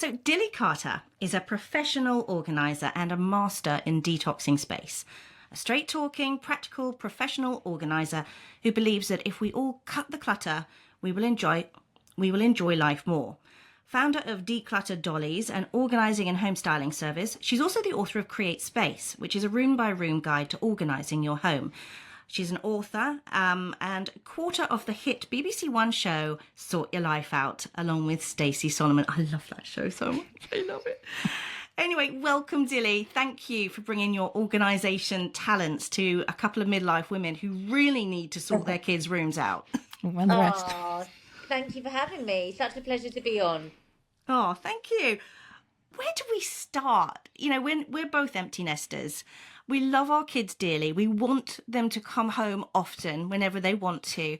So Dilly Carter is a professional organizer and a master in detoxing space. A straight-talking, practical, professional organizer who believes that if we all cut the clutter, we will enjoy life more. Founder of Declutter Dollies, an organising and home styling service, she's also the author of Create Space, which is a room-by-room guide to organising your home. She's an author and quarter of the hit BBC One show Sort Your Life Out, along with Stacey Solomon. I love that show so much. I love it. Anyway, welcome, Dilly. Thank you for bringing your organisation talents to a couple of midlife women who really need to sort their kids' rooms out. And the rest. Oh, thank you for having me. Such a pleasure to be on. Oh, thank you. Where do we start? You know, when we're both empty nesters, we love our kids dearly. We want them to come home often whenever they want to.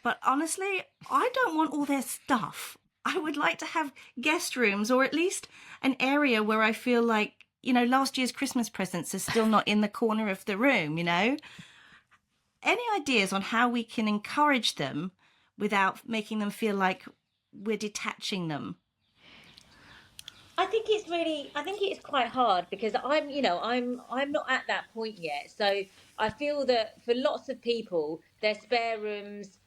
But honestly, I don't want all their stuff. I would like to have guest rooms, or at least an area where I feel like, you know, last year's Christmas presents are still not in the corner of the room, you know? Any ideas on how we can encourage them without making them feel like we're detaching them? I think it's quite hard because I'm not at that point yet. So I feel that for lots of people, their spare rooms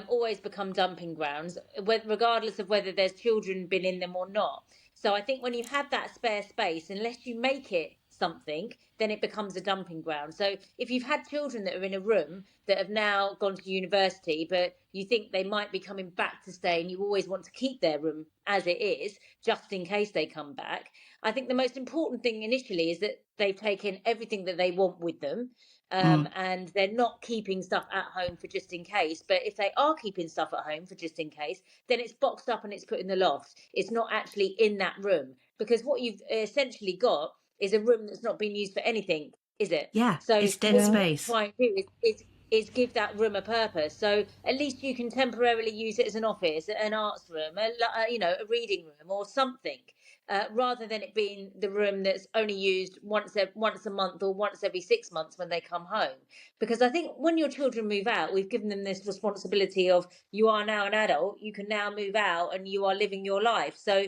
always become dumping grounds, regardless of whether there's children been in them or not. So I think when you have that spare space, unless you make it something, then it becomes a dumping ground. So if you've had children that are in a room that have now gone to university, but you think they might be coming back to stay and you always want to keep their room as it is, just in case they come back, I think the most important thing initially is that they've taken everything that they want with them. And they're not keeping stuff at home for just in case. But if they are keeping stuff at home for just in case, then it's boxed up and it's put in the loft. It's not actually in that room, because what you've essentially got is a room that's not been used for anything, is it? Yeah, So it's dead space. What you try and do is give that room a purpose. So at least you can temporarily use it as an office, an arts room, a reading room or something, rather than it being the room that's only used once a month or once every 6 months when they come home. Because I think when your children move out, we've given them this responsibility of, you are now an adult, you can now move out and you are living your life. So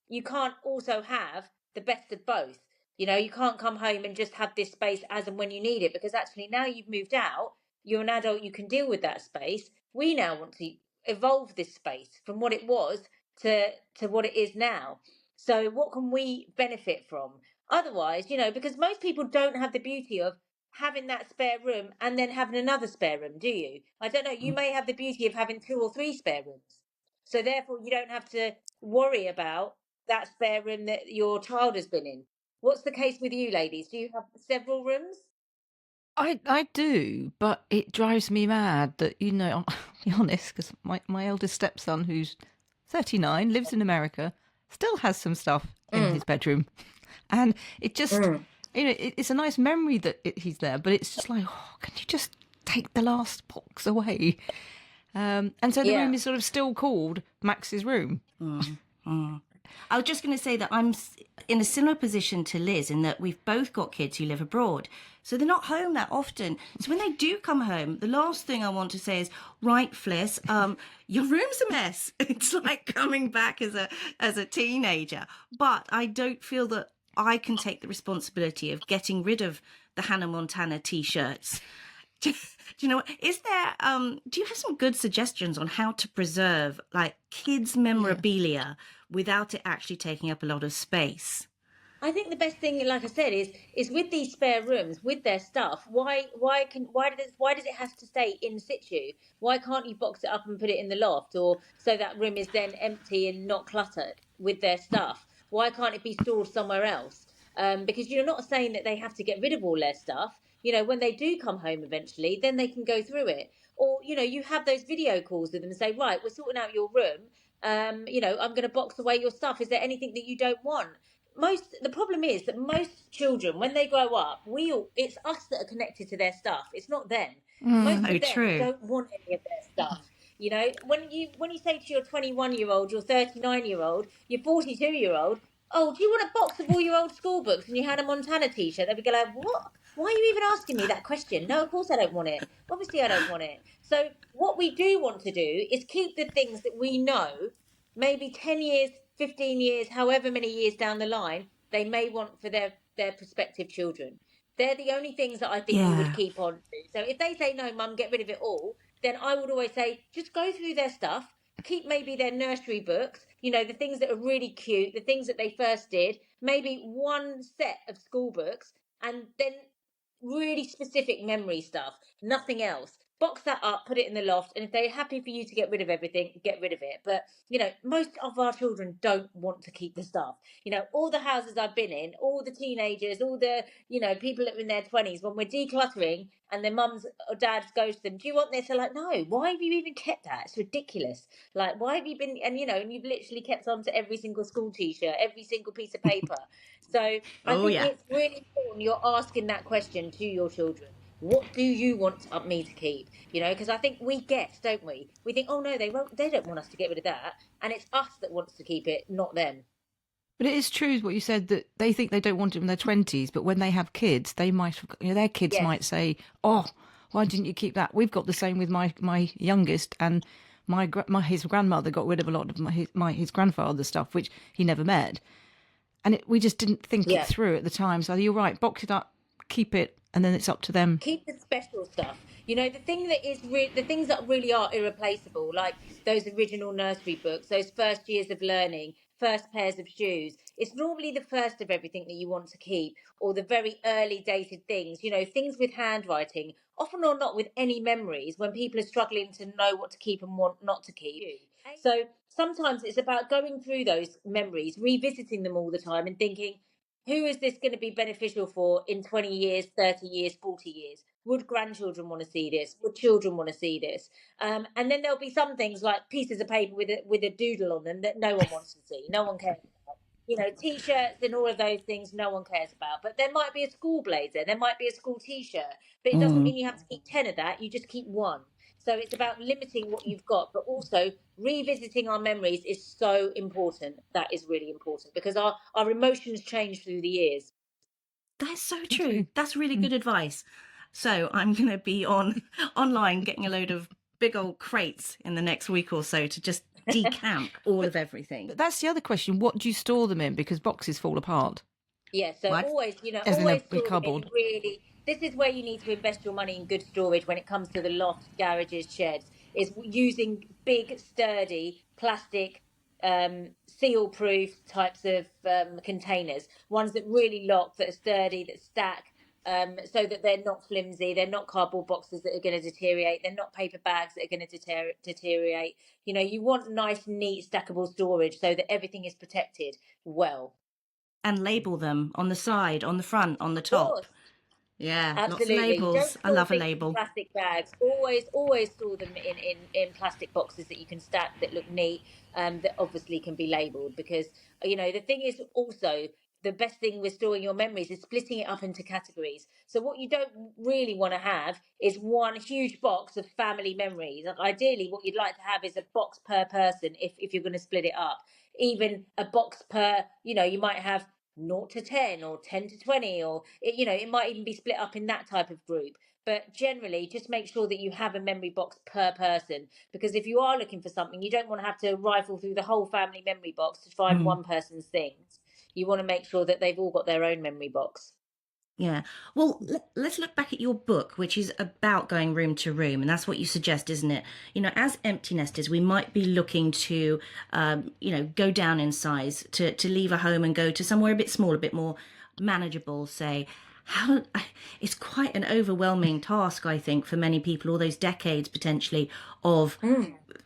you can't also have the best of both. You know, you can't come home and just have this space as and when you need it, because actually now you've moved out, you're an adult, you can deal with that space. We now want to evolve this space from what it was to what it is now. So what can we benefit from? Otherwise, you know, because most people don't have the beauty of having that spare room and then having another spare room, do you? I don't know. You may have the beauty of having 2 or 3 spare rooms. So therefore, you don't have to worry about that spare room that your child has been in. What's the case with you, ladies? Do you have several rooms? I do, but it drives me mad that, you know, I'll be honest, because my eldest stepson, who's 39, lives in America, still has some stuff in his bedroom. And it just, you know, it's a nice memory that he's there, but it's just like, oh, can you just take the last box away? And so the room is sort of still called Max's room. I was just going to say that I'm in a similar position to Liz in that we've both got kids who live abroad. So they're not home that often. So when they do come home, the last thing I want to say is, right, Fliss, your room's a mess. It's like coming back as a teenager. But I don't feel that I can take the responsibility of getting rid of the Hannah Montana T-shirts. Do you know what? Is there, do you have some good suggestions on how to preserve like kids' memorabilia without it actually taking up a lot of space? I think the best thing, like I said, is with these spare rooms with their stuff. Why does it have to stay in situ? Why can't you box it up and put it in the loft, or so that room is then empty and not cluttered with their stuff? Why can't it be stored somewhere else? Because you're not saying that they have to get rid of all their stuff. You know, when they do come home eventually, then they can go through it. Or, you know, you have those video calls with them and say, right, we're sorting out your room. You know, I'm going to box away your stuff. Is there anything that you don't want? The problem is that most children, when they grow up, it's us that are connected to their stuff. It's not them. Most of them don't want any of their stuff. You know, when you say to your 21-year-old, your 39-year-old, your 42-year-old, oh, do you want a box of all your old school books and your Hannah Montana T-shirt? They'll be like, what? Why are you even asking me that question? No, of course I don't want it. Obviously I don't want it. So what we do want to do is keep the things that we know maybe 10 years 15 years, however many years down the line, they may want for their prospective children. They're the only things that I think we would Yeah. keep on to. So if they say, no, mum, get rid of it all, then I would always say, just go through their stuff, keep maybe their nursery books, the things that are really cute, the things that they first did, maybe one set of school books, and then really specific memory stuff, nothing else. Box that up, put it in the loft, and if they're happy for you to get rid of everything, get rid of it. But most of our children don't want to keep the stuff. All the houses I've been in, all the teenagers, all the people that are in their 20s, when we're decluttering and their mums or dads goes to them, do you want this? They're like, no. Why have you even kept that? It's ridiculous. Like, why have you been? And and you've literally kept on to every single school t-shirt, every single piece of paper. So I Oh think yeah. it's really important you're asking that question to your children. What do you want me to keep? Because I think we guess, don't we? We think, oh no, they won't. They don't want us to get rid of that, and it's us that wants to keep it, not them. But it is true what you said, that they think they don't want it in their 20s, but when they have kids, they might, their kids Yes. might say, oh, why didn't you keep that? We've got the same with my youngest, and his grandmother got rid of a lot of his grandfather's stuff, which he never met. And we just didn't think Yeah. it through at the time. So you're right, box it up, keep it, and then it's up to them. Keep the special stuff. The thing that is the things that really are irreplaceable, like those original nursery books, those first years of learning, first pairs of shoes. It's normally the first of everything that you want to keep, or the very early dated things. Things with handwriting, often or not with any memories, when people are struggling to know what to keep and what not to keep. So sometimes it's about going through those memories, revisiting them all the time, and thinking, who is this going to be beneficial for in 20 years, 30 years, 40 years? Would grandchildren want to see this? Would children want to see this? And then there'll be some things like pieces of paper with a doodle on them that no one wants to see. No one cares about. T-shirts and all of those things no one cares about. But there might be a school blazer. There might be a school T-shirt. But it doesn't mean you have to keep 10 of that. You just keep one. So it's about limiting what you've got, but also revisiting our memories is so important. That is really important because our emotions change through the years. That's so true. That's really good advice. So I'm going to be online getting a load of big old crates in the next week or so to just decamp all of everything. But that's the other question. What do you store them in? Because boxes fall apart. Yeah, so What? always, As in always a store them cupboard. in really. This is where you need to invest your money in good storage when it comes to the loft, garages, sheds. Is using big, sturdy plastic, seal-proof types of containers. Ones that really lock, that are sturdy, that stack. So that they're not flimsy, they're not cardboard boxes that are going to deteriorate, they're not paper bags that are going to deteriorate. You want nice, neat, stackable storage so that everything is protected well. And label them on the side, on the front, on the Of top. course. Yeah, lots of Absolutely. Don't labels. I store love a things in label. plastic bags. Always store them in plastic boxes that you can stack, that look neat, that obviously can be labelled. Because, the thing is also, the best thing with storing your memories is splitting it up into categories. So what you don't really want to have is one huge box of family memories. Like, ideally, what you'd like to have is a box per person if you're going to split it up. Even a box per, you might have 0 to 10 or 10 to 20, or it might even be split up in that type of group. But generally, just make sure that you have a memory box per person, because if you are looking for something, you don't want to have to rifle through the whole family memory box to find one person's things. You want to make sure that they've all got their own memory box. Yeah. Well, let's look back at your book, which is about going room to room. And that's what you suggest, isn't it? As empty nesters, we might be looking to, go down in size, to leave a home and go to somewhere a bit smaller, a bit more manageable, say. It's quite an overwhelming task, I think, for many people, all those decades potentially of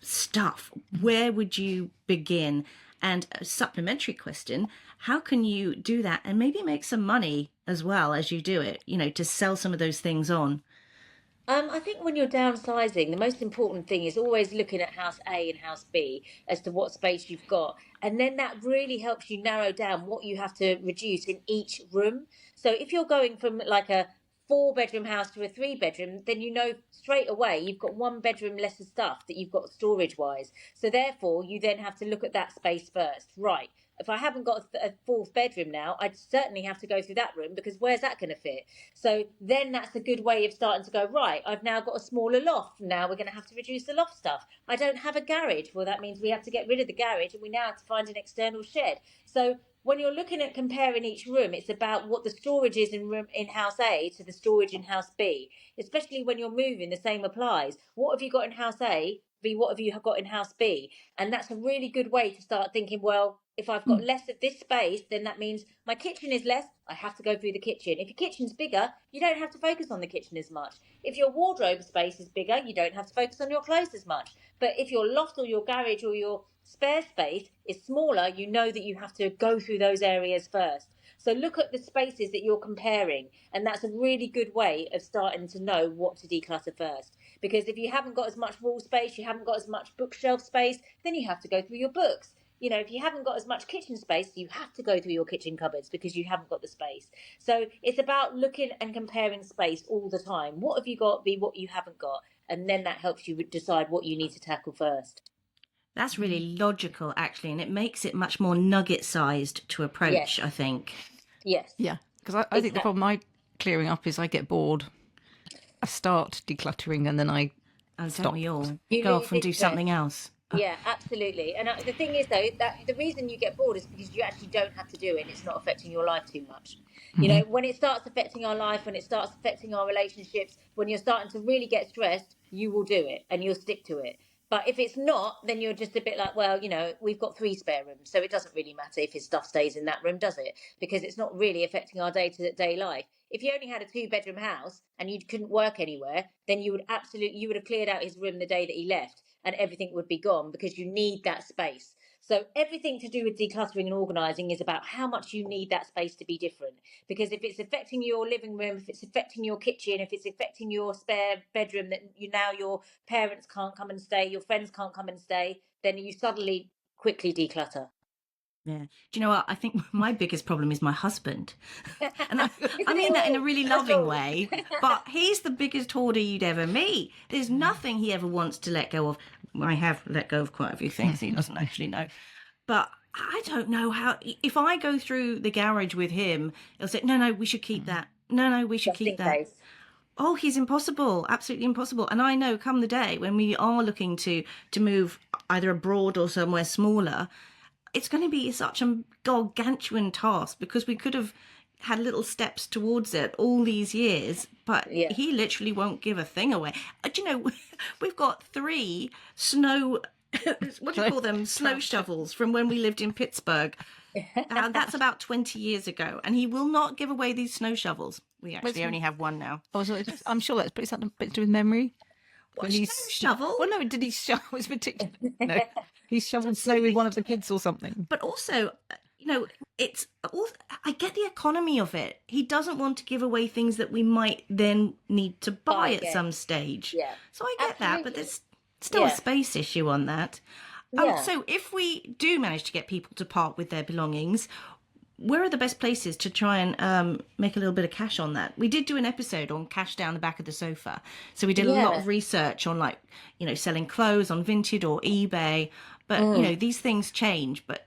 stuff. Where would you begin? And a supplementary question, how can you do that and maybe make some money as well as you do it, to sell some of those things on? I think when you're downsizing, the most important thing is always looking at house A and house B as to what space you've got. And then that really helps you narrow down what you have to reduce in each room. So if you're going from like a 4-bedroom house to a 3-bedroom, then straight away you've got 1 bedroom less of stuff that you've got storage wise. So therefore, you then have to look at that space first. Right. if I haven't got a fourth bedroom now, I'd certainly have to go through that room, because where's that going to fit? So then that's a good way of starting to go, right, I've now got a smaller loft. Now we're going to have to reduce the loft stuff. I don't have a garage. Well, that means we have to get rid of the garage, and we now have to find an external shed. So when you're looking at comparing each room, it's about what the storage is in house A to the storage in house B. Especially when you're moving, the same applies. What have you got in house A? What have you got in house B? And that's a really good way to start thinking, well, if I've got less of this space, then that means my kitchen is less. I have to go through the kitchen. If your kitchen's bigger, you don't have to focus on the kitchen as much. If your wardrobe space is bigger, you don't have to focus on your clothes as much. But if your loft or your garage or your spare space is smaller, you know that you have to go through those areas first. So look at the spaces that you're comparing, and that's a really good way of starting to know what to declutter first. Because if you haven't got as much wall space, you haven't got as much bookshelf space, then you have to go through your books. You know, if you haven't got as much kitchen space, you have to go through your kitchen cupboards because you haven't got the space. So it's about looking and comparing space all the time. What have you got, be what you haven't got, and then that helps you decide what you need to tackle first. That's really logical, actually, and it makes it much more nugget-sized to approach, Yes. I think. Yes. Yeah, because I think the problem I clearing up is I get bored. I start decluttering and then I Don't stop. we all You go lose off and do interest. something else? Yeah, absolutely. And the thing is, though, that the reason you get bored is because you actually don't have to do it, and it's not affecting your life too much. You know, when it starts affecting our life, when it starts affecting our relationships, when you're starting to really get stressed, you will do it and you'll stick to it. But if it's not, then you're just a bit like, well, you know, we've got 3 spare rooms, so it doesn't really matter if his stuff stays in that room, does it? Because it's not really affecting our day-to-day life. If you only had a 2-bedroom house and you couldn't work anywhere, then you would have cleared out his room the day that he left, and everything would be gone, because you need that space. So everything to do with decluttering and organising is about how much you need that space to be different. Because if it's affecting your living room, if it's affecting your kitchen, if it's affecting your spare bedroom, that your parents can't come and stay, your friends can't come and stay, then you suddenly quickly declutter. Yeah. Do you know what? I think my biggest problem is my husband. And I mean that in a really loving way, but he's the biggest hoarder you'd ever meet. There's nothing he ever wants to let go of. I have let go of quite a few things he doesn't actually know. But I don't know how, if I go through the garage with him, he'll say, no, we should keep that. No, we should Just in keep that. case. Oh, he's impossible, absolutely impossible. And I know come the day when we are looking to move either abroad or somewhere smaller, it's going to be such a gargantuan task, because we could have had little steps towards it all these years, but Yeah. he literally won't give a thing away. Do you know, we've got 3 snow, what do you call them? Snow shovels from when we lived in Pittsburgh. That's about 20 years ago, and he will not give away these snow shovels. We actually only have 1 now. Oh, so I'm sure that's it's something to do with memory. What, snow shovel? Well, no, did he shovel? It's particular. No, he shoveled snow with one of the kids or something. But also, you know, it's all, I get the economy of it. He doesn't want to give away things that we might then need to buy at some stage. Yeah. So I get that, but there's still Yeah. a space issue on that. Yeah. So if we do manage to get people to part with their belongings, where are the best places to try and make a little bit of cash on that? We did do an episode on cash down the back of the sofa. So we did a lot of research on, like, you know, selling clothes on Vinted or eBay. But, you know, these things change. But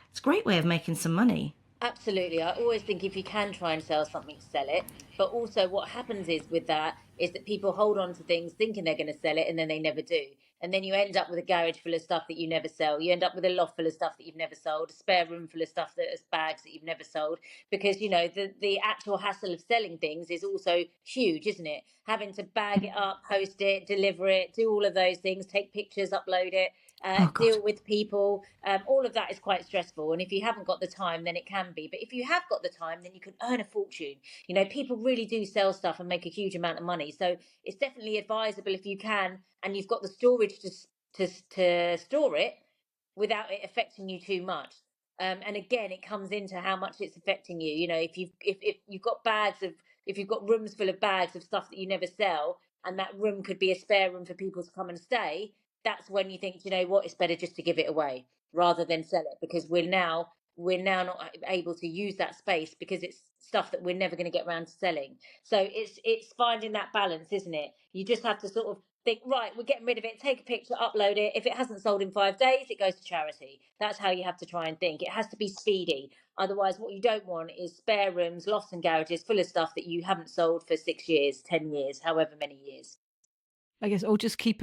it's a great way of making some money. Absolutely. I always think if you can try and sell something, sell it. But also what happens is with that is that people hold on to things thinking they're going to sell it, and then they never do. And then you end up with a garage full of stuff that you never sell. You end up with a loft full of stuff that you've never sold, a spare room full of stuff that is bags that you've never sold. Because, you know, the actual hassle of selling things is also huge, isn't it? Having to bag it up, post it, deliver it, do all of those things, take pictures, upload it. Deal with people, all of that is quite stressful, and if you haven't got the time, then it can be. But if you have got the time, then you can earn a fortune. You know, people really do sell stuff and make a huge amount of money, so it's definitely advisable if you can, and you've got the storage to store it without it affecting you too much. And again, it comes into how much it's affecting you. You know, if you've got if you've got rooms full of bags of stuff that you never sell, and that room could be a spare room for people to come and stay, that's when you think, you know what, it's better just to give it away rather than sell it, because we're now not able to use that space because it's stuff that we're never going to get around to selling. So it's finding that balance, isn't it? You just have to sort of think, right, we're getting rid of it, take a picture, upload it. If it hasn't sold in 5 days, it goes to charity. That's how you have to try and think. It has to be speedy. Otherwise, what you don't want is spare rooms, lofts and garages full of stuff that you haven't sold for 6 years, 10 years, however many years. I guess, or just keep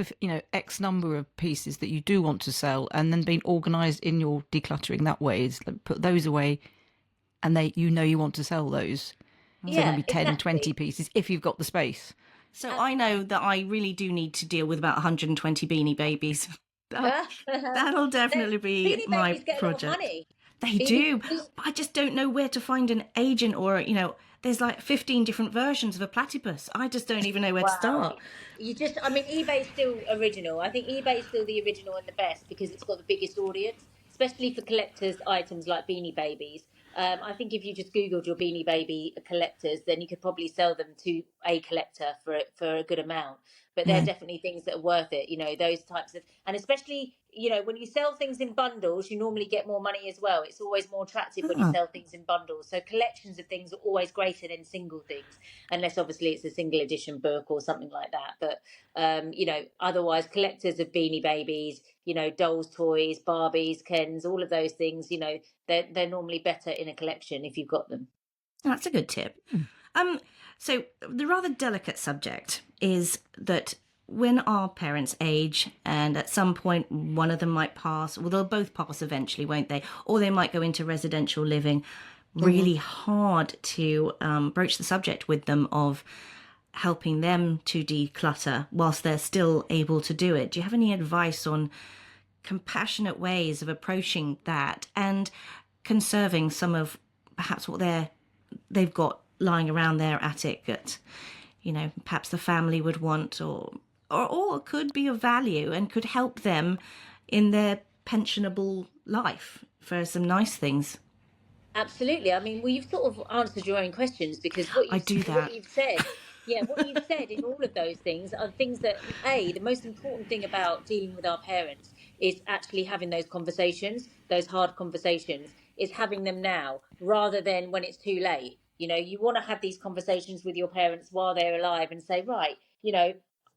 X number of pieces that you do want to sell, and then being organised in your decluttering that way is put those away, and you want to sell those. So Yeah, maybe 10, exactly. 20 pieces if you've got the space. So I know that I really do need to deal with about 120 Beanie Babies. That'll definitely be Beanie my Babies get a lot of project. money. They do. But I just don't know where to find an agent, or, there's like 15 different versions of a platypus. I just don't even know where to start. eBay's still original. I think eBay's still the original and the best because it's got the biggest audience, especially for collectors' items like Beanie Babies. I think if you just Googled your Beanie Baby collectors, then you could probably sell them to a collector for a good amount. But they're definitely things that are worth it, those types of, and especially, when you sell things in bundles, you normally get more money as well. It's always more attractive when you sell things in bundles. So collections of things are always greater than single things, unless obviously it's a single edition book or something like that. But, otherwise collectors of Beanie Babies, dolls, toys, Barbies, Kens, all of those things, they're normally better in a collection if you've got them. That's a good tip. So the rather delicate subject is that when our parents age, and at some point one of them might pass, well, they'll both pass eventually, won't they? Or they might go into residential living. Really hard to broach the subject with them of helping them to declutter whilst they're still able to do it. Do you have any advice on compassionate ways of approaching that and conserving some of perhaps what they've got lying around their attic that, perhaps the family would want, or could be of value and could help them in their pensionable life for some nice things? Absolutely. I mean, well, you've sort of answered your own questions because what you've said, what you've said in all of those things are things that, the most important thing about dealing with our parents is actually having those conversations, those hard conversations, is having them now rather than when it's too late. You want to have these conversations with your parents while they're alive and say, right,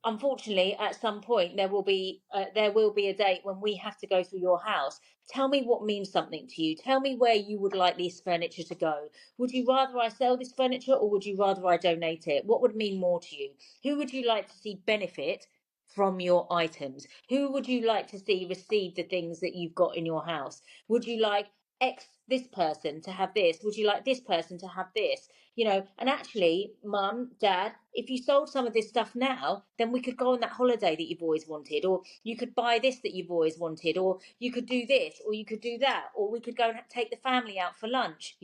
unfortunately, at some point there will be a date when we have to go through your house. Tell me what means something to you. Tell me where you would like this furniture to go. Would you rather I sell this furniture, or would you rather I donate it? What would mean more to you? Who would you like to see benefit from your items? Who would you like to see receive the things that you've got in your house? Would you like this person to have this? Would you like this person to have this? And actually, mum, dad, if you sold some of this stuff now, then we could go on that holiday that you've always wanted, or you could buy this that you've always wanted, or you could do this, or you could do that, or we could go and take the family out for lunch,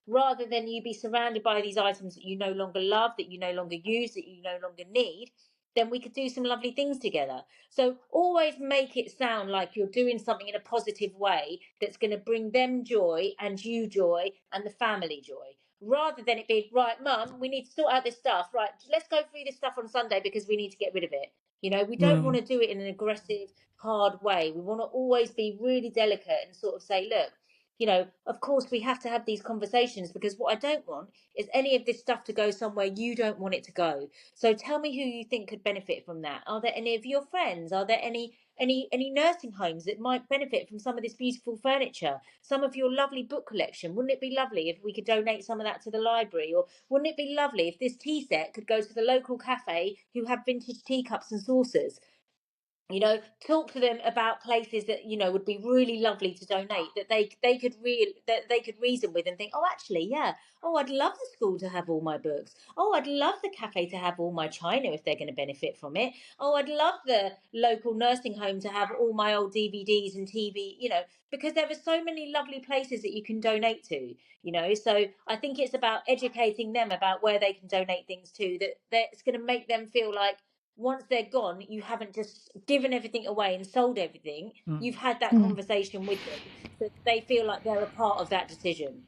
rather than you be surrounded by these items that you no longer love, that you no longer use, that you no longer need. Then we could do some lovely things together. So always make it sound like you're doing something in a positive way that's going to bring them joy and you joy and the family joy, rather than it being, right, mum, we need to sort out this stuff. Right, let's go through this stuff on Sunday because we need to get rid of it. We don't want to do it in an aggressive, hard way. We want to always be really delicate and sort of say, look, of course we have to have these conversations, because what I don't want is any of this stuff to go somewhere you don't want it to go. So tell me who you think could benefit from that. Are there any of your friends? Are there any nursing homes that might benefit from some of this beautiful furniture? Some of your lovely book collection. Wouldn't it be lovely if we could donate some of that to the library? Or wouldn't it be lovely if this tea set could go to the local cafe who have vintage teacups and saucers? Talk to them about places that would be really lovely to donate, that they could reason with and think, oh, actually, yeah, oh, I'd love the school to have all my books. Oh, I'd love the cafe to have all my china if they're going to benefit from it. Oh, I'd love the local nursing home to have all my old DVDs and TV. Because there are so many lovely places that you can donate to. So I think it's about educating them about where they can donate things to, that's going to make them feel like, once they're gone, you haven't just given everything away and sold everything. You've had that conversation with them, so they feel like they're a part of that decision.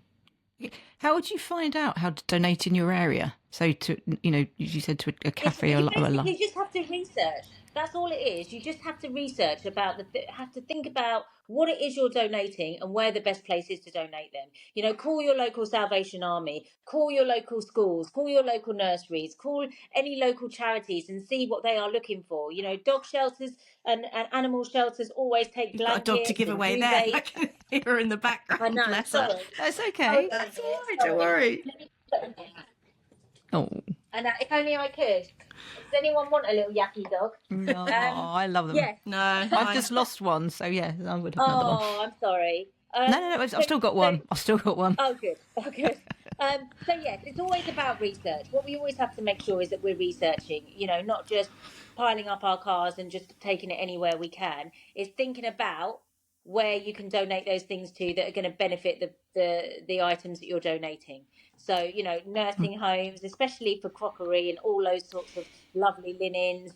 How would you find out how to donate in your area? So to, you said to a cafe or You basically just have to research. That's all it is. You just have to research about have to think about what it is you're donating and where the best place is to donate them. You know, call your local Salvation Army, call your local schools, call your local nurseries, call any local charities and see what they are looking for. You know, dog shelters and animal shelters always take You've got a dog to blankets give and away there. I duvets. can hear her in the I background, know, bless her. sorry. That's okay. Hold on a That's all minute, right. Don't sorry. worry. Oh, And if only I could. Does anyone want a little yucky dog? no, I love them. Yes. No, I've just lost one, so yeah, I would have another one. Oh, I'm sorry. No, I've still got one. I've still got one. Oh, good. Oh, good. So yes, it's always about research. What we always have to make sure is that we're researching. You know, not just piling up our cars and just taking it anywhere we can. It's thinking about where you can donate those things to that are going to benefit the items that you're donating. So, you know, nursing homes, especially for crockery and all those sorts of lovely linens,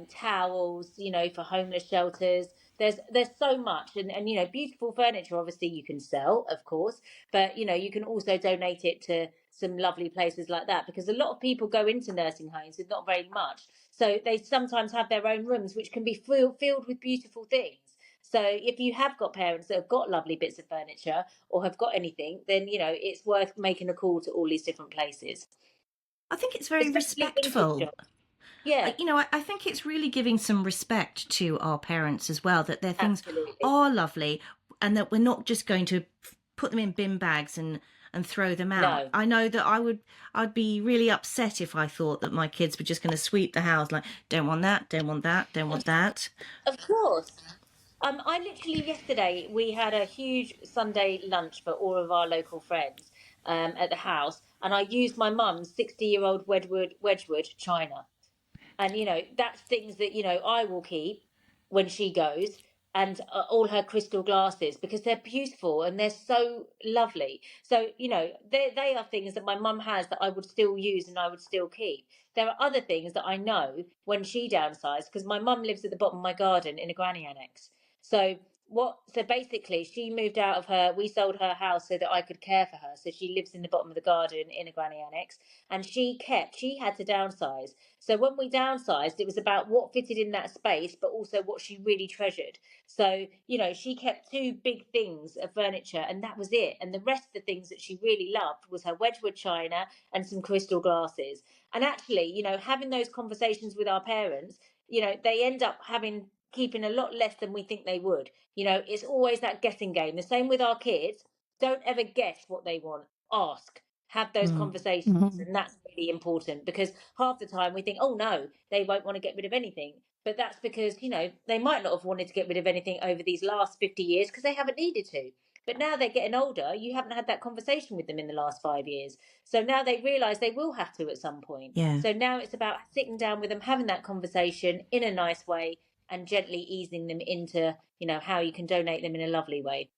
towels, you know, for homeless shelters. There's so much, and you know, beautiful furniture obviously you can sell, of course, but you know, you can also donate it to some lovely places like that, because a lot of people go into nursing homes with not very much, so they sometimes have their own rooms which can be filled with beautiful things. So if you have got parents that have got lovely bits of furniture or have got anything, then you know, it's worth making a call to all these different places, I think it's very especially vintage respectful. jobs. Yeah, You know, I think it's really giving some respect to our parents as well, that their things absolutely. are lovely and that we're not just going to put them in bin bags and throw them out. No. I know that I'd be really upset if I thought that my kids were just going to sweep the house like, don't want that, don't want that, don't want that. Of course. I literally yesterday we had a huge Sunday lunch for all of our local friends at the house, and I used my mum's 60-year-old Wedgwood china, and you know that's things that you know I will keep when she goes, and all her crystal glasses, because they're beautiful and they're so lovely. So you know they are things that my mum has that I would still use and I would still keep. There are other things that I know when she downsized, because my mum lives at the bottom of my garden in a granny annex. So so basically she moved out of her, we sold her house so that I could care for her, so she lives in the bottom of the garden in a granny annex, and she had to downsize. So when we downsized, it was about what fitted in that space, but also what she really treasured. So, you know, she kept two big things of furniture and that was it. And the rest of the things that she really loved was her Wedgwood china and some crystal glasses. And actually, you know, having those conversations with our parents, you know, they end up keeping a lot less than we think they would. You know, it's always that guessing game. The same with our kids. Don't ever guess what they want. Ask, have those conversations, and that's really important, because half the time we think, oh no, they won't want to get rid of anything, but that's because you know they might not have wanted to get rid of anything over these last 50 years because they haven't needed to, but now they're getting older, you haven't had that conversation with them in the last 5 years, so now they realize they will have to at some point. Yeah. So now it's about sitting down with them, having that conversation in a nice way, and gently easing them into you know how you can donate them in a lovely way.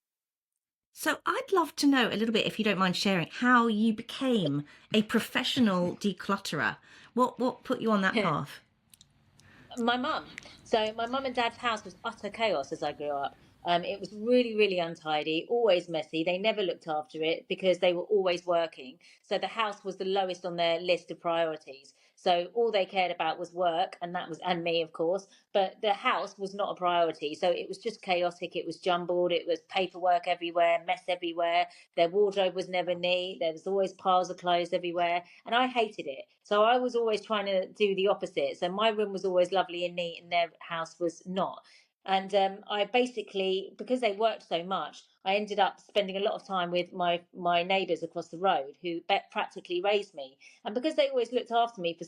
So I'd love to know a little bit, if you don't mind sharing, how you became a professional declutterer. What put you on that path? My mum. So my mum and dad's house was utter chaos as I grew up. It was really, really untidy, always messy. They never looked after it because they were always working. So the house was the lowest on their list of priorities. So all they cared about was work, and that was, and me, of course. But the house was not a priority. So it was just chaotic. It was jumbled. It was paperwork everywhere, mess everywhere. Their wardrobe was never neat. There was always piles of clothes everywhere, and I hated it. So I was always trying to do the opposite. So my room was always lovely and neat, and their house was not. And I basically, because they worked so much, I ended up spending a lot of time with my neighbours across the road, who practically raised me. And because they always looked after me for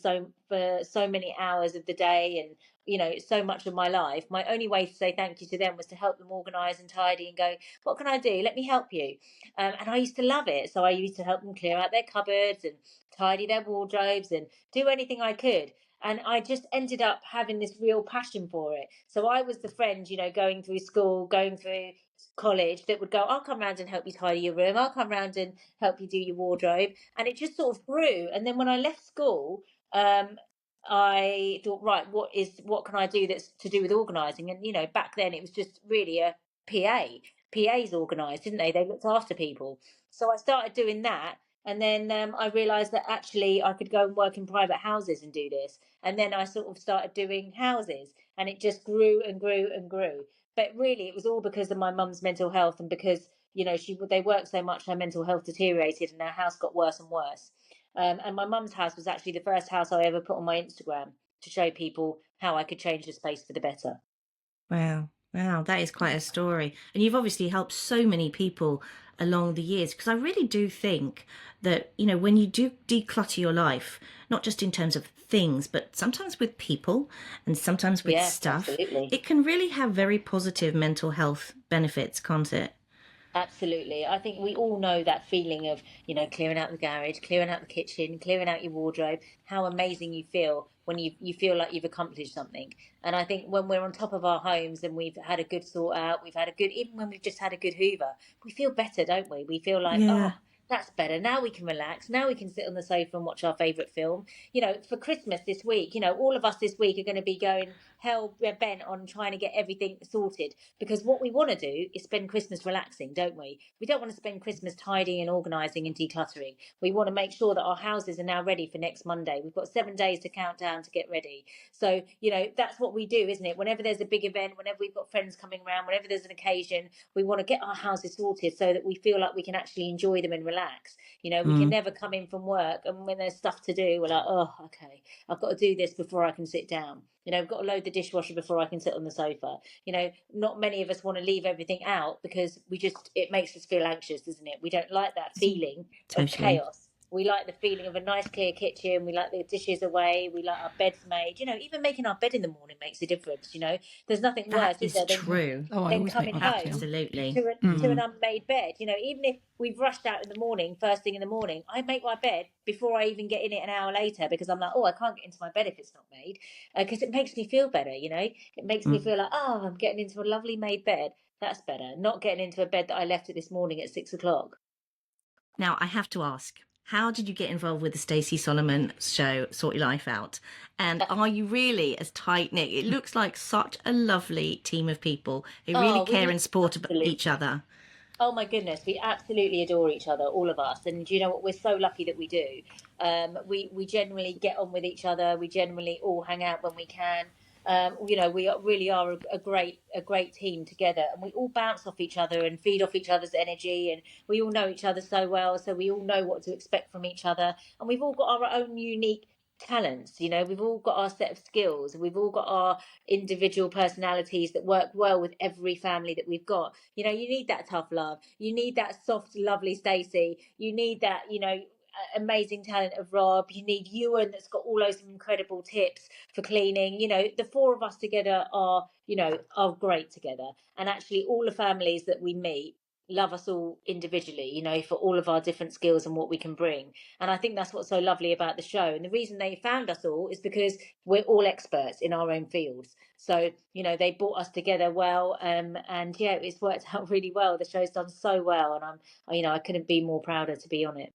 so many hours of the day, and you know so much of my life, my only way to say thank you to them was to help them organise and tidy and go, what can I do? Let me help you. And I used to love it. So I used to help them clear out their cupboards and tidy their wardrobes and do anything I could. And I just ended up having this real passion for it. So I was the friend, you know, going through school, going through college, that would go, I'll come round and help you tidy your room. I'll come round and help you do your wardrobe. And it just sort of grew. And then when I left school, I thought, right, what can I do that's to do with organising? And, you know, back then it was just really a PA. PAs organised, didn't they? They looked after people. So I started doing that. And then I realized that actually I could go and work in private houses and do this. And then I sort of started doing houses, and it just grew and grew and grew. But really, it was all because of my mum's mental health, and because, you know, they worked so much, her mental health deteriorated, and our house got worse and worse. And my mum's house was actually the first house I ever put on my Instagram to show people how I could change the space for the better. Wow. Wow, that is quite a story. And you've obviously helped so many people along the years, because I really do think that, you know, when you do declutter your life, not just in terms of things, but sometimes with people and sometimes with Yes, stuff, absolutely. it can really have very positive mental health benefits, can't it? Absolutely. I think we all know that feeling of, you know, clearing out the garage, clearing out the kitchen, clearing out your wardrobe, how amazing you feel when you feel like you've accomplished something. And I think when we're on top of our homes and we've had a good sort out, we've had a good, even when we've just had a good hoover, we feel better, don't we? We feel like, Yeah. oh, that's better. Now we can relax. Now we can sit on the sofa and watch our favourite film. You know, for Christmas this week, you know, all of us this week are going to be going hell bent on trying to get everything sorted, because what we want to do is spend Christmas relaxing, don't we? We don't want to spend Christmas tidying and organising and decluttering. We want to make sure that our houses are now ready for next Monday. We've got 7 days to count down to get ready. So, you know, that's what we do, isn't it? Whenever there's a big event, whenever we've got friends coming around, whenever there's an occasion, we want to get our houses sorted so that we feel like we can actually enjoy them and relax. You know, we can Mm. never come in from work and when there's stuff to do, we're like, oh, okay, I've got to do this before I can sit down. You know, I've got to load the dishwasher before I can sit on the sofa. You know, not many of us want to leave everything out because it makes us feel anxious, doesn't it? We don't like that feeling of Totally. chaos. We like the feeling of a nice clear kitchen. We like the dishes away. We like our beds made. You know, even making our bed in the morning makes a difference. You know, there's nothing That worse, is is there, true. Oh, I than always make coming my bed, yeah. home Absolutely. to an unmade bed. You know, even if we've rushed out in the morning, first thing in the morning, I make my bed before I even get in it an hour later, because I'm like, oh, I can't get into my bed if it's not made, because it makes me feel better. You know, it makes me Mm. feel like, oh, I'm getting into a lovely made bed. That's better. Not getting into a bed that I left it this morning at 6 o'clock. Now, I have to ask, how did you get involved with the Stacey Solomon show, Sort Your Life Out? And are you really as tight knit? It looks like such a lovely team of people who really Oh, care and support absolutely. each other. Oh my goodness, we absolutely adore each other, all of us. And you know what? We're so lucky that we do. We generally get on with each other. We generally all hang out when we can. You know, really are a great team together, and we all bounce off each other and feed off each other's energy, and we all know each other so well, so we all know what to expect from each other, and we've all got our own unique talents. You know, we've all got our set of skills, we've all got our individual personalities that work well with every family that we've got. You know, you need that tough love, you need that soft lovely Stacey, you need that, you know, amazing talent of Rob, you need Ewan that's got all those incredible tips for cleaning. You know, the four of us together are, you know, are great together. And actually all the families that we meet love us all individually, you know, for all of our different skills and what we can bring. And I think that's what's so lovely about the show. And the reason they found us all is because we're all experts in our own fields. So, you know, they brought us together well. And yeah, it's worked out really well. The show's done so well. And you know, I couldn't be more prouder to be on it.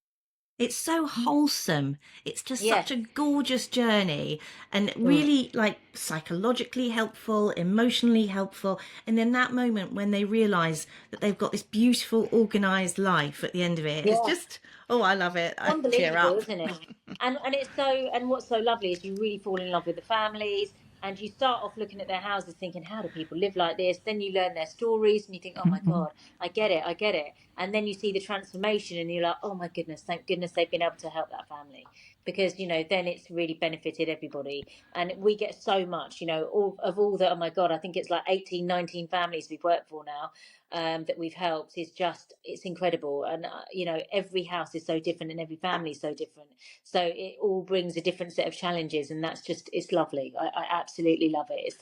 It's so wholesome. It's just Yes. such a gorgeous journey and Mm. really like psychologically helpful, emotionally helpful. And then that moment when they realize that they've got this beautiful, organized life at the end of it, it's Yeah. just, oh, I love it. I tear Unbelievable, up. isn't it? And it's so, and what's so lovely is you really fall in love with the families, and you start off looking at their houses thinking, how do people live like this? Then you learn their stories and you think, oh my God, I get it, I get it. And then you see the transformation and you're like, oh my goodness, thank goodness they've been able to help that family, because, you know, then it's really benefited everybody. And we get so much, you know, all the, oh my God, I think it's like 18, 19 families we've worked for now, that we've helped. Is just, it's incredible. And you know, every house is so different and every family is so different, so it all brings a different set of challenges, and that's just, it's lovely. I absolutely love it.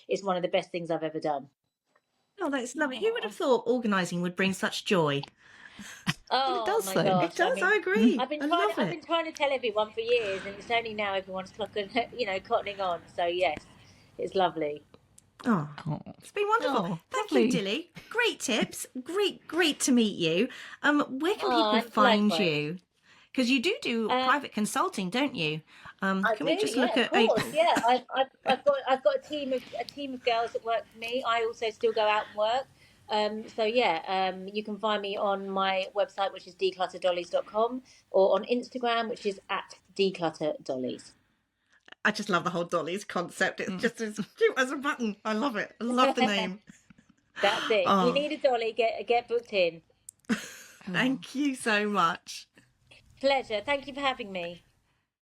It's one of the best things I've ever done. Oh, that's lovely. Who would have thought organising would bring such joy? Well, it Oh does my though. It gosh, I does, mean, I agree. I love I've it. been trying to tell everyone for years, and it's only now everyone's clocking, you know, cottoning on. So yes, it's lovely. Oh, Oh, it's been wonderful. oh, Thank you, lovely. Dilly. Great tips. Great to meet you. Where can Oh, people and find likewise. you? Because you do Um, private consulting, don't you? I Can do, we just yeah, look of at course, April? yeah. I've got a team of girls that work for me. I also still go out and work. So yeah, you can find me on my website, which is declutterdollies.com, or on Instagram, which is at declutterdollies. I just love the whole Dolly's concept. It's just as cute as a button. I love it. I love the name. That's it. If you Oh, need a dolly, get booked in. thank you so much. Pleasure. Thank you for having me.